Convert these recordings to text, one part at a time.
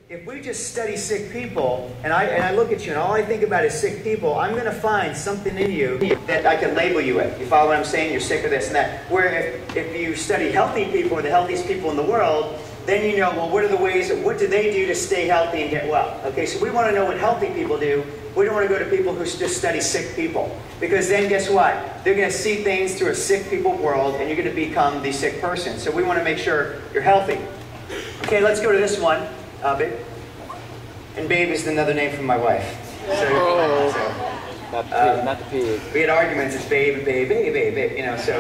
if we just study sick people, and I look at you and all I think about is sick people, I'm going to find something in you that I can label you with. You follow what I'm saying? You're sick of this and that. Where if you study healthy people, or the healthiest people in the world, then you know, well, what are the ways, what do they do to stay healthy and get well? Okay, so we want to know what healthy people do. We don't want to go to people who just study sick people. Because then guess what? They're going to see things through a sick people world, and you're going to become the sick person. So we want to make sure you're healthy. Okay, let's go to this one. Babe. And babe is another name for my wife. Not the pig. We had arguments. It's babe, babe, babe, babe, babe. You know. So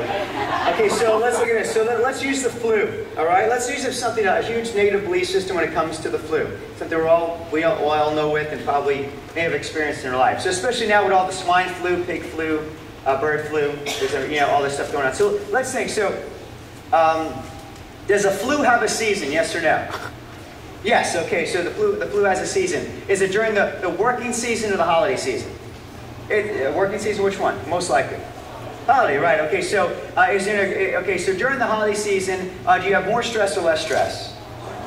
okay. So let's look at this. So let's use the flu. All right. Let's use a huge negative belief system when it comes to the flu. Something we all know with and probably may have experienced in our life. So especially now with all the swine flu, pig flu, bird flu. There's all this stuff going on. So let's think. So does a flu have a season? Yes or no? Yes. Okay. So the flu has a season. Is it during the working season or the holiday season? Working season, which one? Most likely. Holiday, right. Okay, so so during the holiday season, do you have more stress or less stress?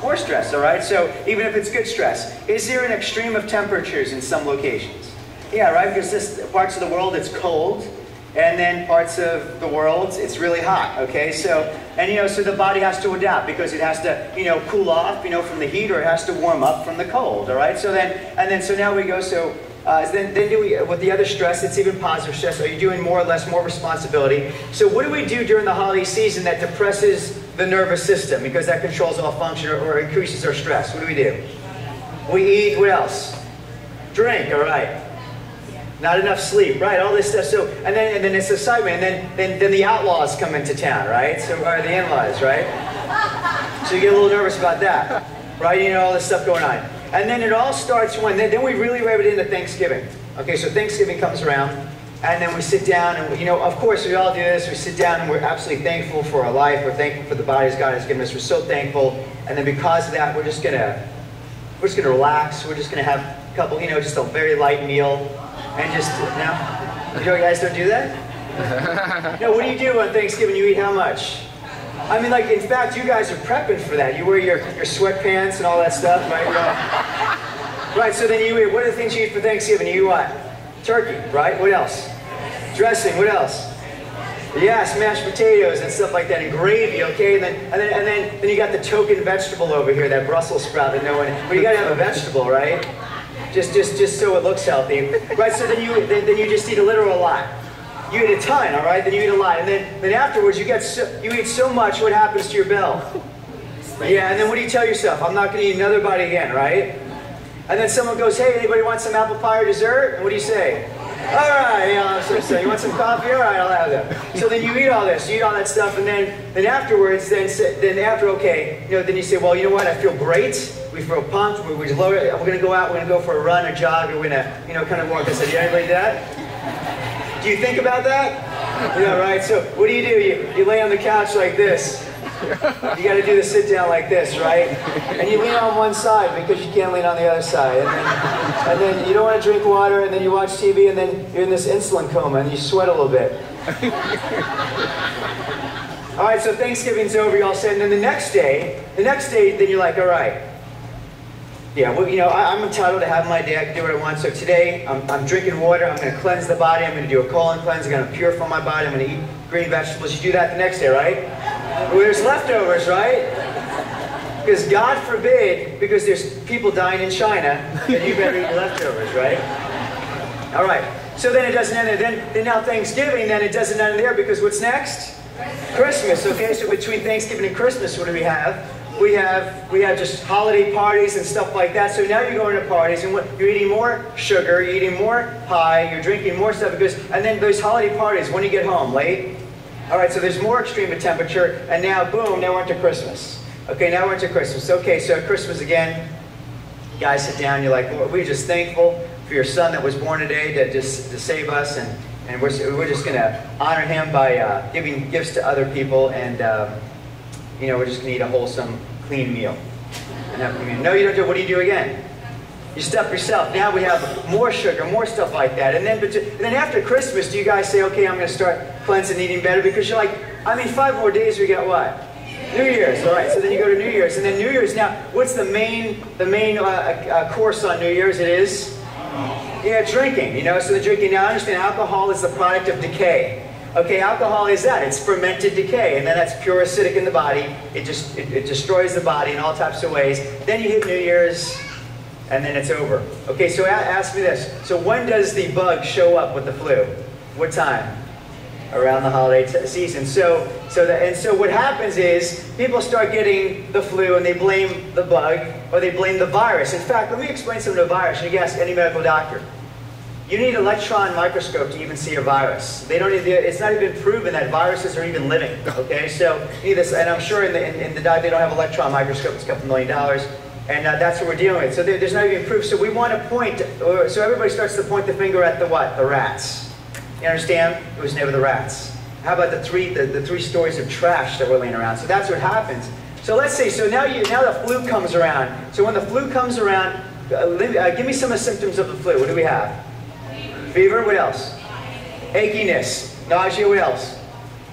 More stress, all right? So even if it's good stress. Is there an extreme of temperatures in some locations? Yeah, right, because parts of the world it's cold, and then parts of the world it's really hot, okay? So, and so the body has to adapt because it has to, cool off, from the heat, or it has to warm up from the cold, all right? So so now we go, then with the other stress, it's even positive stress. Are you doing more or less, more responsibility? So what do we do during the holiday season that depresses the nervous system because that controls all function or increases our stress? What do? We eat, what else? Drink, all right. Not enough sleep, right? All this stuff. So and then it's excitement, and then the outlaws come into town, right? So or the in-laws, right? So you get a little nervous about that, right? All this stuff going on. And then it all starts when, then we really rev it into Thanksgiving. Okay, so Thanksgiving comes around, and then we sit down, and of course we all do this, we sit down and we're absolutely thankful for our life, we're thankful for the bodies God has given us, we're so thankful, and then because of that, we're just gonna relax, we're just gonna have a couple, just a very light meal, and just, you guys don't do that? No, what do you do on Thanksgiving? You eat how much? I mean, in fact, you guys are prepping for that. You wear your sweatpants and all that stuff, right? Right, so then you eat, what are the things you eat for Thanksgiving? You eat what? Turkey, right? What else? Dressing, what else? Yeah, mashed potatoes and stuff like that, and gravy, okay? And then you got the token vegetable over here, that Brussels sprout that no one, but you gotta have a vegetable, right? Just so it looks healthy. Right, so then you just eat a literal lot. You eat a ton, all right? Then you eat a lot, and then afterwards you eat so much. What happens to your belly? Yeah, and then what do you tell yourself? I'm not going to eat another bite again, right? And then someone goes, hey, anybody want some apple pie or dessert? And what do you say? All right, so you want some coffee? All right, I'll have that. So then you eat all this, you eat all that stuff, and then afterwards, then you say, well, you know what? I feel great. We feel pumped. We're going to go out. We're going to go for a run, a jog. We're going to, kind of walk. I said, did anybody do that? Do you think about that? Yeah, right. So what do? You lay on the couch like this. You got to do the sit down like this, right? And you lean on one side because you can't lean on the other side. And then you don't want to drink water, and then you watch TV, and then you're in this insulin coma, and you sweat a little bit. All right, so Thanksgiving's over, you all said, and then the next day, then you're like, all right. Yeah, well, I'm entitled to have my day. I can do what I want. So today, I'm drinking water. I'm going to cleanse the body. I'm going to do a colon cleanse. I'm going to purify my body. I'm going to eat green vegetables. You do that the next day, right? Well, there's leftovers, right? Because God forbid, because there's people dying in China, that you better eat your leftovers, right? All right. So then it doesn't end there. Then now Thanksgiving, then it doesn't end there because what's next? Christmas. Okay, so between Thanksgiving and Christmas, what do we have? We have just holiday parties and stuff like that. So now you're going to parties and you're eating more sugar, you're eating more pie, you're drinking more stuff and then those holiday parties, when you get home, late. All right, so there's more extreme of temperature, and now boom, now we're into Christmas. Okay, now we're into Christmas. Okay, so Christmas again, you guys sit down, you're like, Lord, we're just thankful for your son that was born today to save us, and we're just going to honor him by giving gifts to other people, and we're just going to eat a wholesome, clean meal. No, you don't do it. What do you do again? You stuff yourself. Now we have more sugar, more stuff like that. And then after Christmas, do you guys say, okay, I'm going to start cleansing and eating better? Because you're like, 5 more days, we got what? New Year's, all right. So then you go to New Year's, and then New Year's. Now, what's the main course on New Year's? It is, yeah, drinking. You know, so the drinking. Now, understand, alcohol is the product of decay. Okay, alcohol is that. It's fermented decay, and then that's pure acidic in the body. It destroys the body in all types of ways. Then you hit New Year's, and then it's over. Okay, so ask me this. So when does the bug show up with the flu? What time? Around the holiday season. So what happens is people start getting the flu and they blame the bug or they blame the virus. In fact, let me explain something to a virus. You can ask any medical doctor. You need an electron microscope to even see a virus. They don't. It's not even proven that viruses are even living. Okay, so you need this, and I'm sure in the diet they don't have electron microscope. It's a couple $1 million, and that's what we're dealing with. So there's not even proof. So we want to point. So everybody starts to point the finger at the what? The rats. You understand? It was never the rats. How about the three stories of trash that were laying around? So that's what happens. So let's say, so now the flu comes around. So when the flu comes around, give me some of the symptoms of the flu. What do we have? Fever, what else? Achiness, nausea, what else?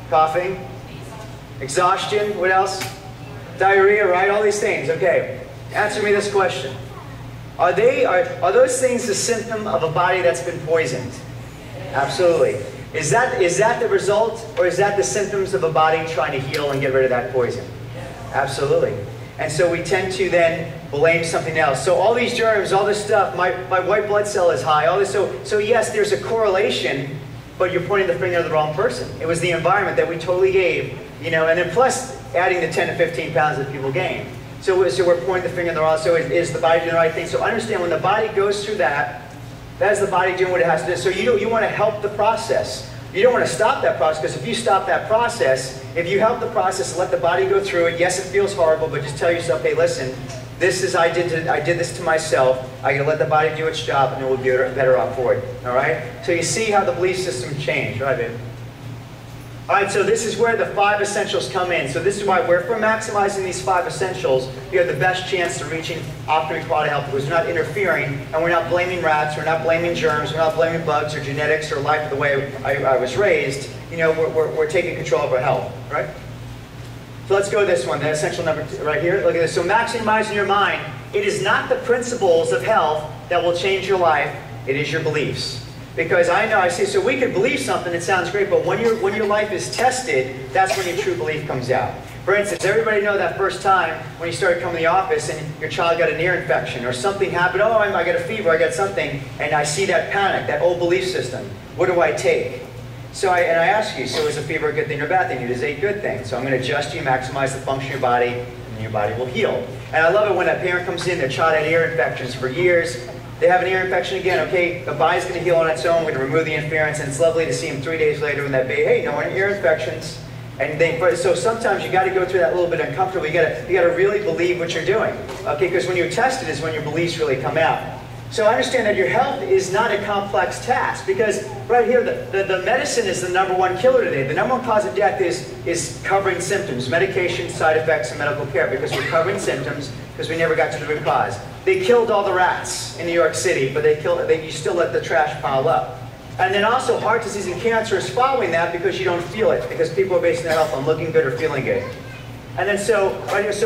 Coughing, exhaustion, what else? Diarrhea, right? All these things, okay. Answer me this question. Are those things a symptom of a body that's been poisoned? Absolutely. Is that the result, or is that the symptoms of a body trying to heal and get rid of that poison? Absolutely. And so we tend to then blame something else. So all these germs, all this stuff, my white blood cell is high, all this. So yes, there's a correlation, but you're pointing the finger at the wrong person. It was the environment that we totally gave, you know, and then plus adding the 10 to 15 pounds that people gain. So we're pointing the finger at the wrong. So is the body doing the right thing? So understand, when the body goes through that is the body doing what it has to do. So you want to help the process. You don't want to stop that process, because if you stop that process, if you help the process and let the body go through it, yes, it feels horrible, but just tell yourself, hey, listen, I did this to myself. I got to let the body do its job, and it will be better off for it. All right? So you see how the belief system changed, right, babe? All right, so this is where the 5 essentials come in. So this is why if we're maximizing these 5 essentials, we have the best chance to reaching optimal quality health, because we're not interfering, and we're not blaming rats, we're not blaming germs, we're not blaming bugs or genetics or life the way I was raised. You know, we're taking control of our health, right? So let's go to this one, the essential number 2, right here. Look at this. So maximizing your mind. It is not the principles of health that will change your life. It is your beliefs. Because I see, so we could believe something, it sounds great, but when your life is tested, that's when your true belief comes out. For instance, everybody know that first time when you started coming to the office and your child got an ear infection or something happened, oh, I got a fever, I got something, and I see that panic, that old belief system. What do I take? So I ask you, so is a fever a good thing or a bad thing? It is a good thing. So I'm going to adjust you, maximize the function of your body, and your body will heal. And I love it when that parent comes in, their child had ear infections for years. They have an ear infection again, okay, the body's going to heal on its own, we're going to remove the interference, and it's lovely to see them 3 days later when that baby, hey, no more ear infections. And so sometimes you got to go through that little bit uncomfortable. You got to really believe what you're doing, okay? Because when you're tested is when your beliefs really come out. So understand that your health is not a complex task, because right here, the medicine is the #1 killer today. The #1 cause of death is covering symptoms, medication, side effects, and medical care, because we're covering symptoms because we never got to the root cause. They killed all the rats in New York City, but you still let the trash pile up. And then also heart disease and cancer is following that, because you don't feel it, because people are basing their health on looking good or feeling good. And then so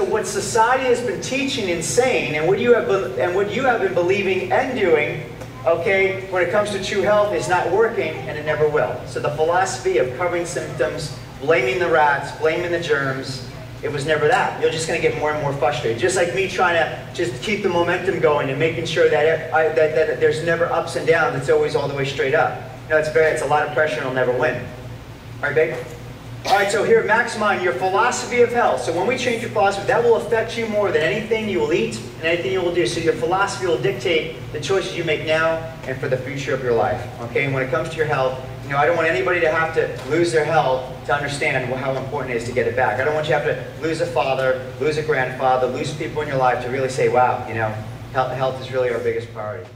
what society has been teaching and saying, and what you have been believing and doing, okay, when it comes to true health, is not working, and it never will. So the philosophy of covering symptoms, blaming the rats, blaming the germs, it was never that. You're just going to get more and more frustrated. Just like me trying to just keep the momentum going and making sure that that there's never ups and downs. It's always all the way straight up. You know, it's a lot of pressure, and I'll never win. All right, babe? All right, so here, maximize your philosophy of health. So when we change your philosophy, that will affect you more than anything you will eat and anything you will do. So your philosophy will dictate the choices you make now and for the future of your life. Okay, and when it comes to your health, you know, I don't want anybody to have to lose their health to understand how important it is to get it back. I don't want you to have to lose a father, lose a grandfather, lose people in your life to really say, wow, you know, health is really our biggest priority.